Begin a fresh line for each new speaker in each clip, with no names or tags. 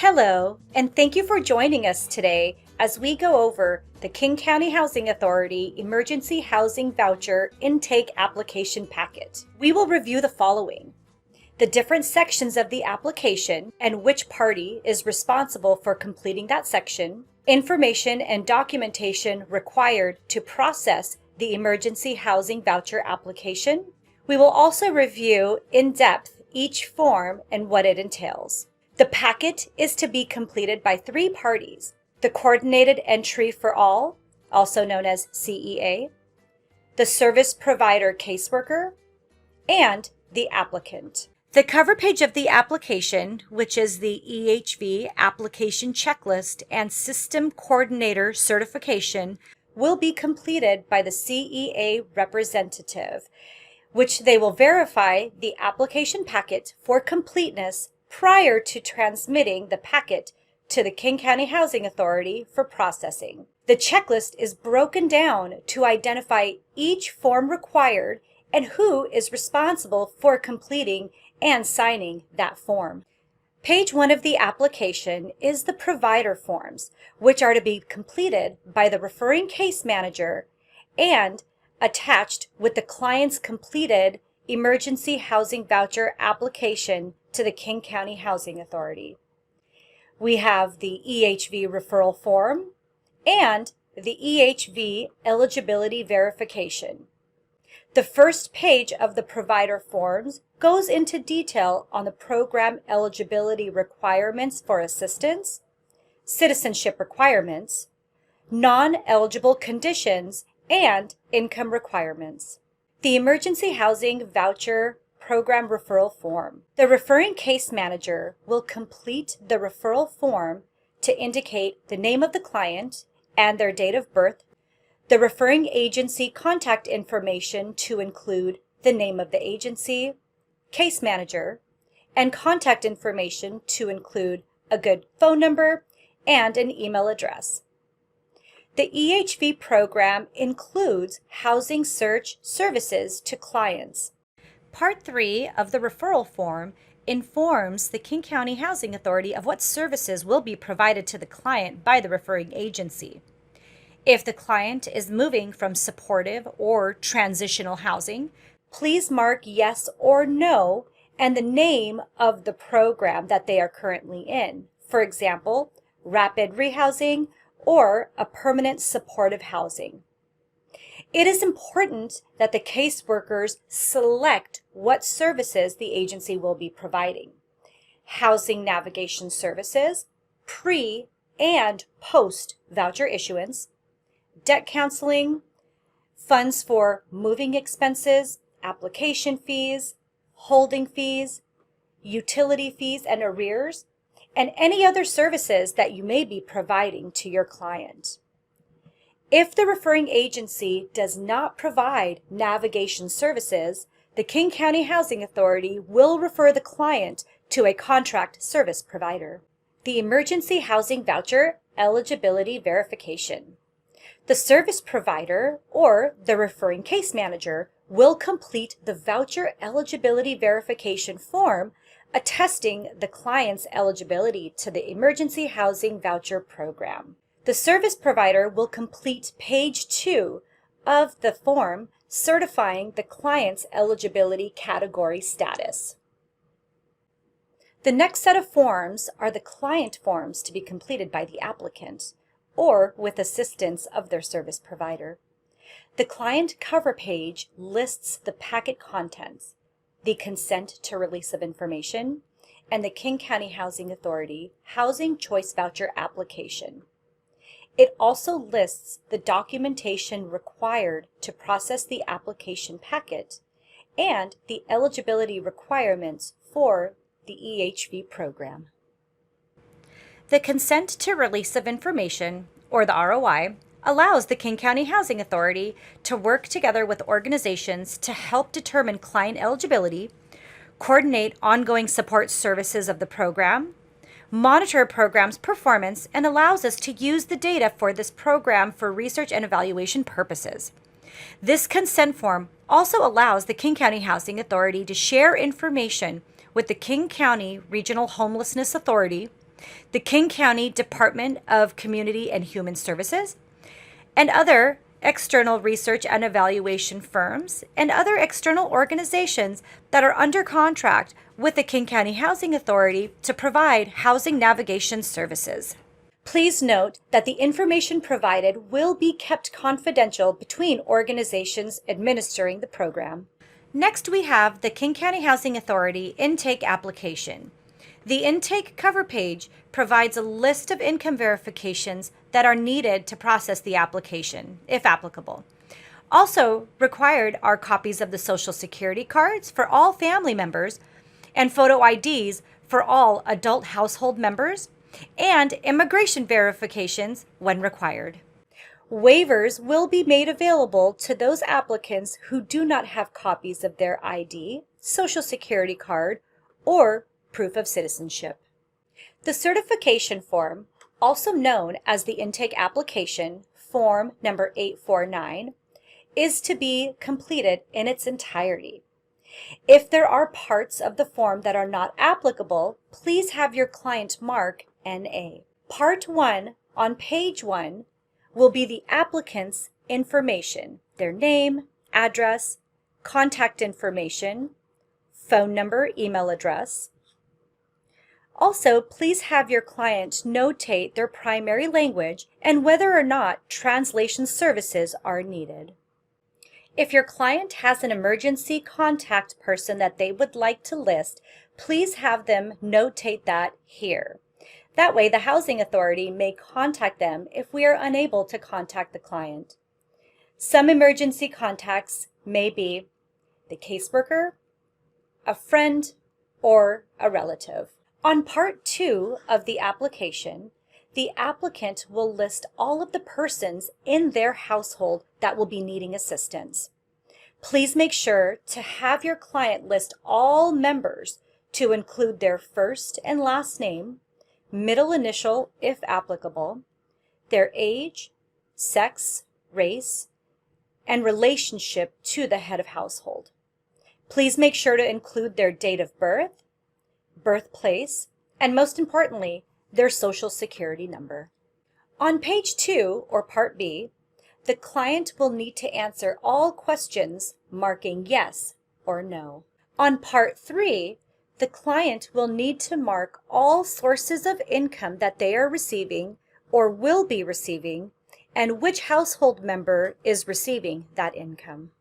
Hello, and thank you for joining us today as we go over the King County Housing Authority Emergency Housing Voucher Intake Application Packet. We will review the following: the different sections of the application and which party is responsible for completing that section, information and documentation required to process the Emergency Housing Voucher application. We will also review in depth each form and what it entails. The packet is to be completed by three parties: the Coordinated Entry for All, also known as CEA, the Service Provider Caseworker, and the applicant. The cover page of the application, which is the EHV Application Checklist and System Coordinator Certification, will be completed by the CEA representative, which they will verify the application packet for completeness prior to transmitting the packet to the King County Housing Authority for processing. The checklist is broken down to identify each form required and who is responsible for completing and signing that form. Page 1 of the application is the provider forms, which are to be completed by the referring case manager and attached with the client's completed Emergency Housing Voucher application to the King County Housing Authority. We have the EHV Referral form and the EHV Eligibility Verification. The first page of the provider forms goes into detail on the program eligibility requirements for assistance, citizenship requirements, non-eligible conditions, and income requirements. The Emergency Housing Voucher Program Referral Form. The referring case manager will complete the referral form to indicate the name of the client and their date of birth, the referring agency contact information to include the name of the agency, case manager, and contact information to include a good phone number and an email address. The EHV program includes housing search services to clients. Part 3 of the referral form informs the King County Housing Authority of what services will be provided to the client by the referring agency. If the client is moving from supportive or transitional housing, please mark yes or no and the name of the program that they are currently in. For example, rapid rehousing or a permanent supportive housing. It is important that the caseworkers select what services the agency will be providing: housing navigation services, pre- and post-voucher issuance, debt counseling, funds for moving expenses, application fees, holding fees, utility fees and arrears, and any other services that you may be providing to your client. If the referring agency does not provide navigation services, the King County Housing Authority will refer the client to a contract service provider. The Emergency Housing Voucher Eligibility Verification. The service provider or the referring case manager will complete the voucher eligibility verification form attesting the client's eligibility to the Emergency Housing Voucher Program. The service provider will complete page 2 of the form certifying the client's eligibility category status. The next set of forms are the client forms to be completed by the applicant or with assistance of their service provider. The client cover page lists the packet contents, the consent to release of information, and the King County Housing Authority Housing Choice Voucher application. It also lists the documentation required to process the application packet and the eligibility requirements for the EHV program. The consent to release of information, or the ROI, allows the King County Housing Authority to work together with organizations to help determine client eligibility, coordinate ongoing support services of the program, monitor a program's performance, and allows us to use the data for this program for research and evaluation purposes. This consent form also allows the King County Housing Authority to share information with the King County Regional Homelessness Authority, the King County Department of Community and Human Services, and other external research and evaluation firms and other external organizations that are under contract with the King County Housing Authority to provide housing navigation services. Please note that the information provided will be kept confidential between organizations administering the program. Next, we have the King County Housing Authority Intake Application. The intake cover page provides a list of income verifications that are needed to process the application, if applicable. Also required are copies of the Social Security cards for all family members and photo IDs for all adult household members, and immigration verifications when required. Waivers will be made available to those applicants who do not have copies of their ID, Social Security card, or proof of citizenship. The certification form, also known as the intake application, form number 849, is to be completed in its entirety. If there are parts of the form that are not applicable, please have your client mark NA. Part 1 on page 1 will be the applicant's information, their name, address, contact information, phone number, email address. Also, please have your client notate their primary language and whether or not translation services are needed. If your client has an emergency contact person that they would like to list, please have them notate that here. That way, the Housing Authority may contact them if we are unable to contact the client. Some emergency contacts may be the caseworker, a friend, or a relative. On Part 2 of the application, the applicant will list all of the persons in their household that will be needing assistance. Please make sure to have your client list all members to include their first and last name, middle initial if applicable, their age, sex, race, and relationship to the head of household. Please make sure to include their date of birth, birthplace, and most importantly, their Social Security number. On page 2, or Part B, the client will need to answer all questions marking yes or no. On Part 3, the client will need to mark all sources of income that they are receiving or will be receiving and which household member is receiving that income.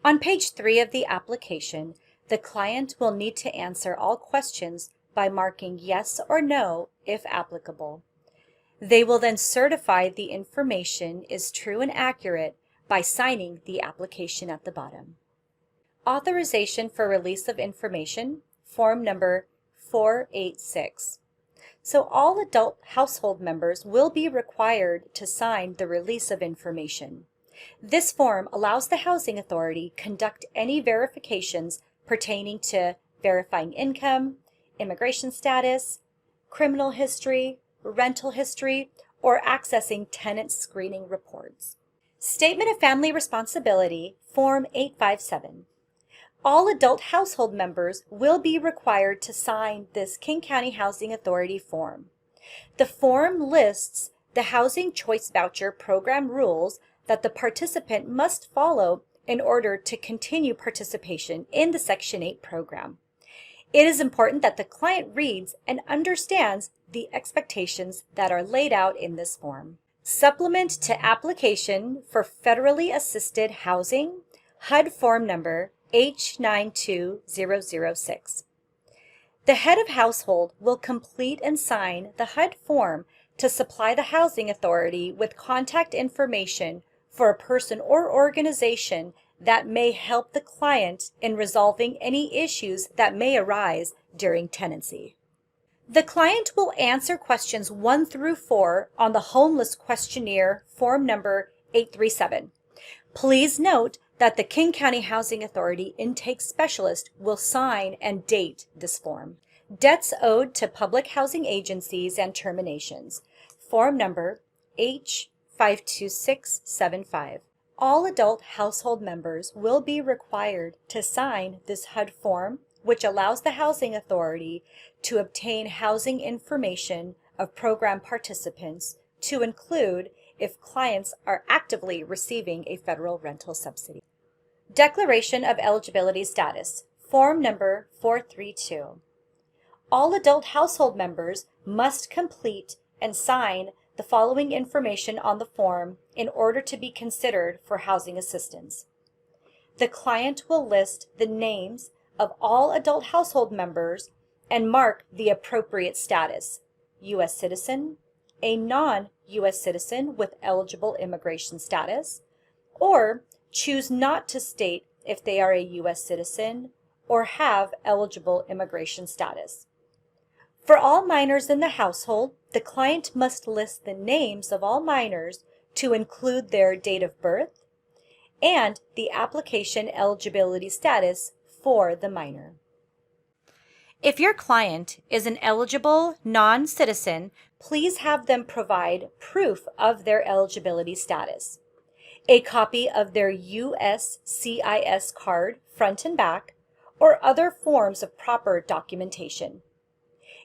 On page 3 of the application, the client will need to answer all questions by marking yes or no if applicable. They will then certify the information is true and accurate by signing the application at the bottom. Authorization for release of information, form number 486. So all adult household members will be required to sign the release of information. This form allows the Housing Authority conduct any verifications pertaining to verifying income, immigration status, criminal history, rental history, or accessing tenant screening reports. Statement of Family Responsibility, Form 857. All adult household members will be required to sign this King County Housing Authority form. The form lists the Housing Choice Voucher program rules that the participant must follow in order to continue participation in the Section 8 program. It is important that the client reads and understands the expectations that are laid out in this form. Supplement to application for federally assisted housing, HUD form number H92006. The head of household will complete and sign the HUD form to supply the Housing Authority with contact information for a person or organization that may help the client in resolving any issues that may arise during tenancy. The client will answer questions 1 through 4 on the Homelessness Questionnaire, form number 837. Please note that the King County Housing Authority Intake Specialist will sign and date this form. Debts owed to public housing agencies and terminations, form number H52675. All adult household members will be required to sign this HUD form, which allows the Housing Authority to obtain housing information of program participants to include if clients are actively receiving a federal rental subsidy. Declaration of Eligibility Status, Form Number 432. All adult household members must complete and sign the following information on the form in order to be considered for housing assistance. The client will list the names of all adult household members and mark the appropriate status: U.S. citizen, a non-U.S. citizen with eligible immigration status, or choose not to state if they are a U.S. citizen or have eligible immigration status. For all minors in the household, the client must list the names of all minors to include their date of birth and the application eligibility status for the minor. If your client is an eligible non-citizen, please have them provide proof of their eligibility status: a copy of their USCIS card, front and back, or other forms of proper documentation.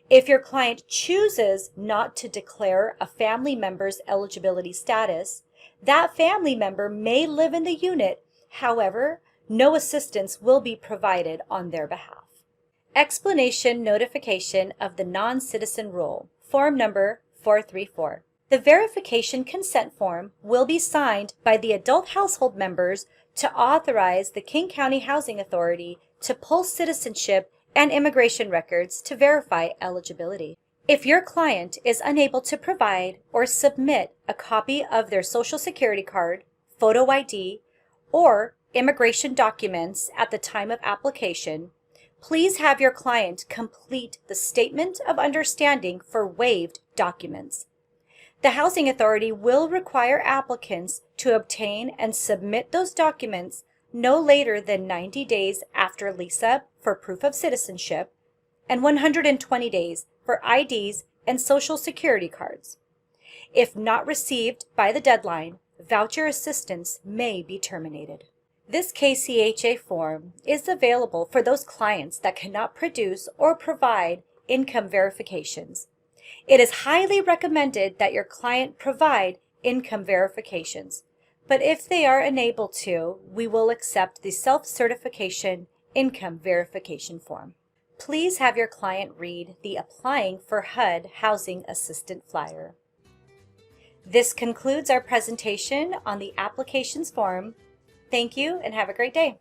If your client chooses not to declare a family member's eligibility status, that family member may live in the unit. However, no assistance will be provided on their behalf. Explanation Notification of the Non-Citizen Rule, Form Number 434. The verification consent form will be signed by the adult household members to authorize the King County Housing Authority to pull citizenship and immigration records to verify eligibility. If your client is unable to provide or submit a copy of their Social Security card, photo ID, or immigration documents at the time of application, please have your client complete the Statement of Understanding for Waived Documents. The Housing Authority will require applicants to obtain and submit those documents no later than 90 days after lease-up for proof of citizenship and 120 days for IDs and Social Security cards. If not received by the deadline, voucher assistance may be terminated. This KCHA form is available for those clients that cannot produce or provide income verifications. It is highly recommended that your client provide income verifications, but if they are unable to, we will accept the self-certification income verification form. Please have your client read the Applying for HUD Housing Assistant flyer. This concludes our presentation on the applications form. Thank you and have a great day.